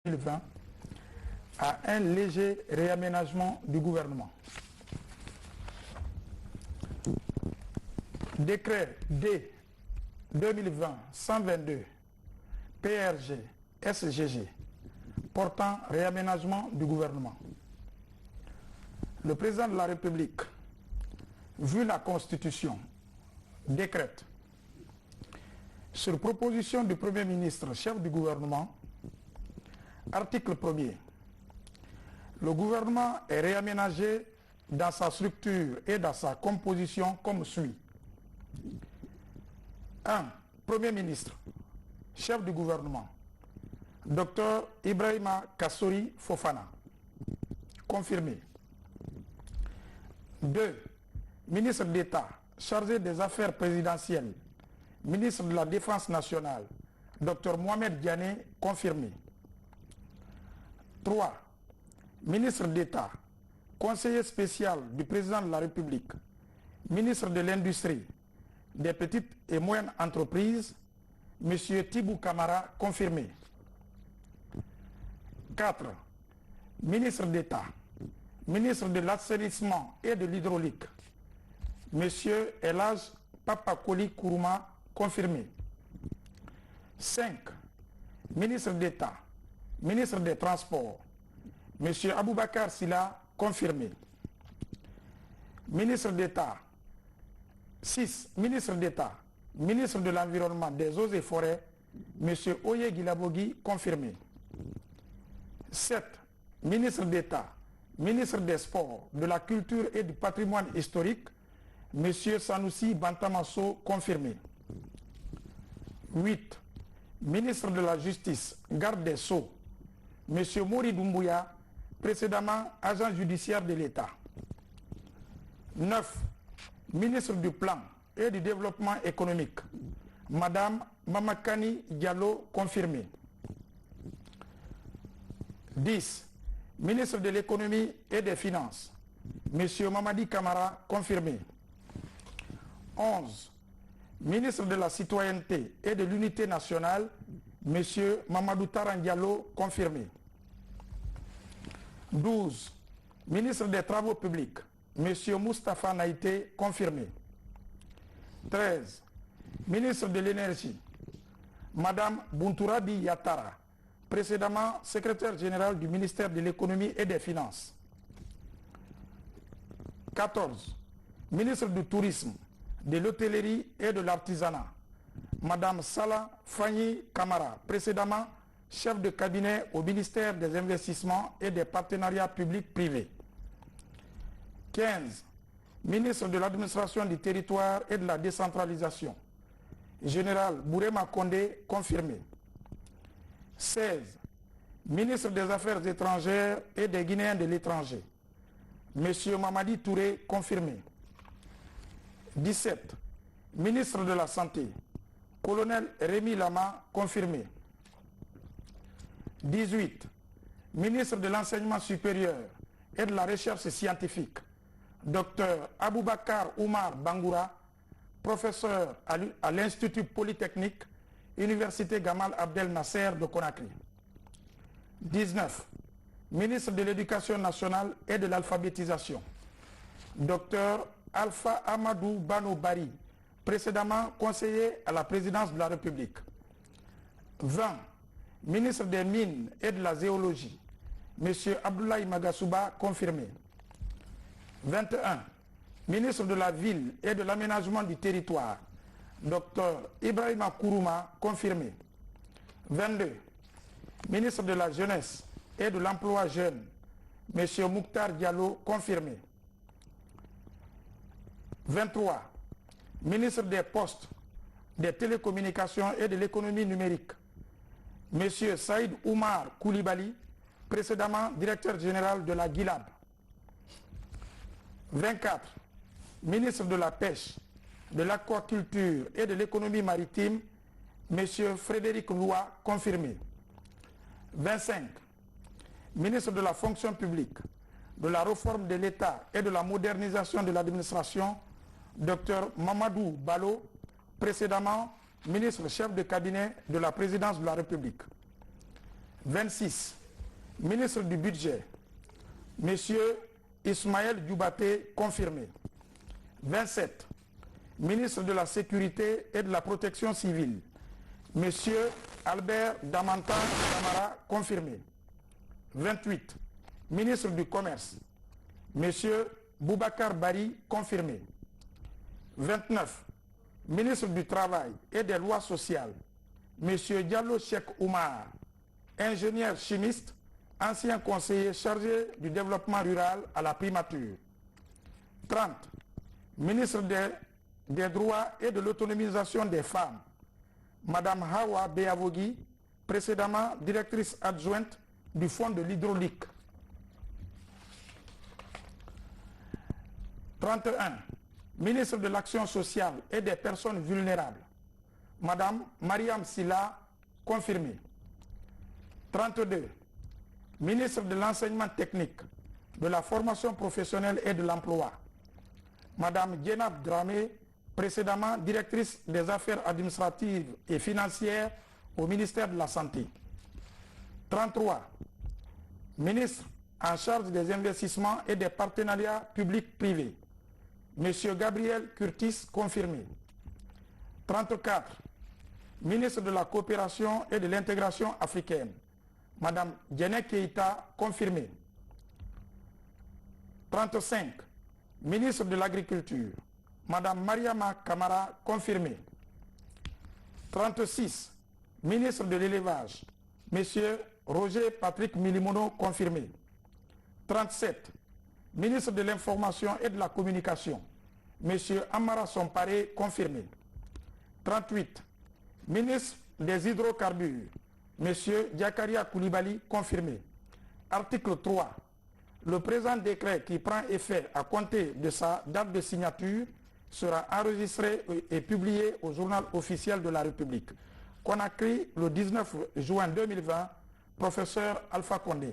2020 à un léger réaménagement du gouvernement. Décret D 2020-122 PRG SGG portant réaménagement du gouvernement. Le président de la République, vu la Constitution, décrète, sur proposition du Premier ministre, chef du gouvernement, article 1er, le gouvernement est réaménagé dans sa structure et dans sa composition comme suit. 1. Premier ministre, chef du gouvernement, Dr Ibrahima Kassori Fofana, confirmé. 2. Ministre d'État, chargé des affaires présidentielles, ministre de la Défense nationale, Dr Mohamed Diané, confirmé. 3. Ministre d'État, conseiller spécial du président de la République, ministre de l'Industrie, des petites et moyennes entreprises, M. Tibou Kamara, confirmé. 4. Ministre d'État, ministre de l'Assainissement et de l'Hydraulique, M. Elhaj Papakoli Kourouma, confirmé. 5. Ministre d'État, ministre des Transports, M. Aboubakar Silla, confirmé. Ministre d'État, 6. Ministre d'État, ministre de l'Environnement, des Eaux et Forêts, M. Oye Guilabogui, confirmé. 7. Ministre d'État, ministre des Sports, de la Culture et du Patrimoine historique, M. Sanoussi Bantamasso, confirmé. 8. Ministre de la Justice, garde des Sceaux, M. Mori Doumbouya, précédemment agent judiciaire de l'État. 9. Ministre du Plan et du Développement économique, Madame Mamakani Diallo, confirmé. 10. Ministre de l'Économie et des Finances, M. Mamadi Kamara, confirmé. 11. Ministre de la Citoyenneté et de l'Unité nationale, M. Mamadou Taran Diallo, confirmé. 12. Ministre des Travaux publics, M. Moustapha Naïté, confirmé. 13. Ministre de l'Énergie, Mme Buntouradi Yatara, précédemment secrétaire général du ministère de l'Économie et des Finances. 14. Ministre du Tourisme, de l'Hôtellerie et de l'Artisanat, Mme Salah Fanyi Kamara, précédemment chef de cabinet au ministère des Investissements et des Partenariats publics-privés. 15. Ministre de l'Administration du Territoire et de la Décentralisation, Général Bourema Kondé, confirmé. 16. Ministre des Affaires étrangères et des Guinéens de l'étranger, M. Mamadi Touré, confirmé. 17. Ministre de la Santé, Colonel Rémi Lama, confirmé. 18. Ministre de l'Enseignement supérieur et de la Recherche scientifique, Dr Aboubakar Oumar Bangoura, professeur à l'Institut Polytechnique, Université Gamal Abdel Nasser de Conakry. 19. Ministre de l'Éducation nationale et de l'Alphabétisation, Dr Alpha Amadou Bano Bari, précédemment conseiller à la présidence de la République. 20. Ministre des Mines et de la Géologie, M. Abdoulaye Magasouba, confirmé. 21. Ministre de la Ville et de l'Aménagement du Territoire, Dr Ibrahima Kourouma, confirmé. 22. Ministre de la Jeunesse et de l'Emploi jeune, M. Mouktar Diallo, confirmé. 23. Ministre des Postes, des Télécommunications et de l'Économie numérique, M. Saïd Oumar Koulibaly, précédemment directeur général de la GILAD. 24. Ministre de la Pêche, de l'Aquaculture et de l'Économie maritime, M. Frédéric Loua, confirmé. 25. Ministre de la Fonction publique, de la Réforme de l'État et de la Modernisation de l'administration, Dr Mamadou Balo, précédemment ministre chef de cabinet de la présidence de la République. 26. Ministre du Budget, Monsieur Ismaël Djoubaté, confirmé. 27. Ministre de la Sécurité et de la Protection civile, Monsieur Albert Damanta Camara, confirmé. 28. Ministre du Commerce, Monsieur Boubacar Bari, confirmé. 29. Ministre du Travail et des Lois sociales, Monsieur Diallo Cheikh Oumar, ingénieur chimiste, ancien conseiller chargé du développement rural à la primature. 30. Ministre des Droits et de l'autonomisation des femmes, Madame Hawa Beavogui, précédemment directrice adjointe du Fonds de l'hydraulique. 31. Ministre de l'Action sociale et des personnes vulnérables, Madame Mariam Silla, confirmée. 32. Ministre de l'Enseignement technique, de la formation professionnelle et de l'emploi, Madame Djenab Dramé, précédemment directrice des affaires administratives et financières au ministère de la Santé. 33. Ministre en charge des investissements et des partenariats publics-privés, Monsieur Gabriel Curtis, confirmé. 34. Ministre de la Coopération et de l'Intégration africaine, Madame Djené Keïta, confirmé. 35. Ministre de l'Agriculture, Madame Mariama Kamara, confirmé. 36. Ministre de l'Élevage, Monsieur Roger Patrick Milimono, confirmé. 37. Ministre de l'Information et de la Communication, Monsieur Amara Somparé, confirmé. 38. Ministre des Hydrocarbures, Monsieur Diakaria Koulibaly, confirmé. Article 3. Le présent décret qui prend effet à compter de sa date de signature sera enregistré et publié au journal officiel de la République. Conakry, le 19 juin 2020, professeur Alpha Condé.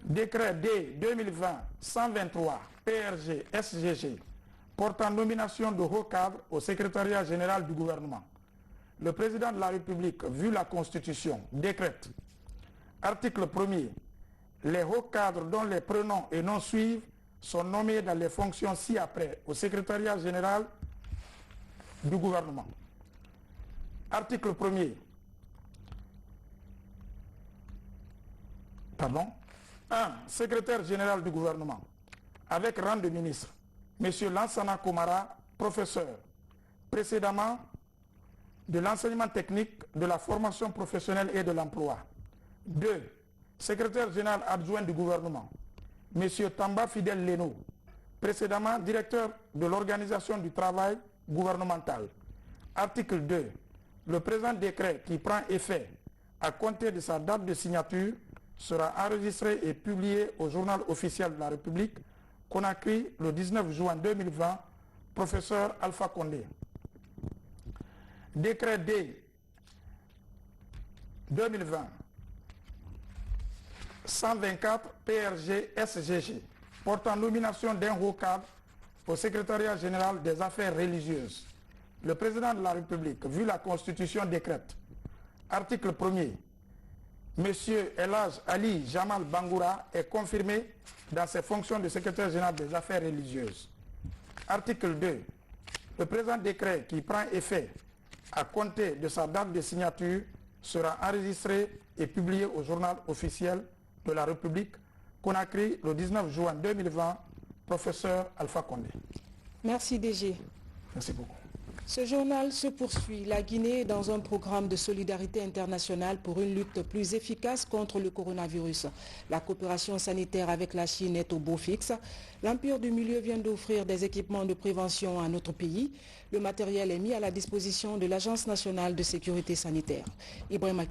Décret D 2020-123 PRG SGG portant nomination de haut cadre au secrétariat général du gouvernement. Le président de la République, vu la Constitution, décrète. Article 1er. Les hauts cadres dont les prénoms et noms suivent sont nommés dans les fonctions ci-après au secrétariat général du gouvernement. Article 1er. Pardon. 1. Secrétaire général du gouvernement, avec rang de ministre, M. Lansana Komara, professeur, précédemment de l'enseignement technique, de la formation professionnelle et de l'emploi. 2. Secrétaire général adjoint du gouvernement, M. Tamba Fidel Leno, précédemment directeur de l'organisation du travail gouvernemental. Article 2. Le présent décret qui prend effet à compter de sa date de signature sera enregistré et publié au journal officiel de la République, Conakry, le 19 juin 2020, professeur Alpha Condé. Décret D 2020-124 PRG SGG portant nomination d'un haut cadre au secrétariat général des affaires religieuses. Le président de la République, vu la Constitution, décrète. Article 1er. Monsieur Elhaj Ali Jamal Bangoura est confirmé dans ses fonctions de secrétaire général des affaires religieuses. Article 2. Le présent décret qui prend effet à compter de sa date de signature sera enregistré et publié au journal officiel de la République, Conakry, le 19 juin 2020, professeur Alpha Condé. Merci DG. Merci beaucoup. Ce journal se poursuit. La Guinée est dans un programme de solidarité internationale pour une lutte plus efficace contre le coronavirus. La coopération sanitaire avec la Chine est au beau fixe. L'Empire du Milieu vient d'offrir des équipements de prévention à notre pays. Le matériel est mis à la disposition de l'Agence nationale de sécurité sanitaire. Ibrahima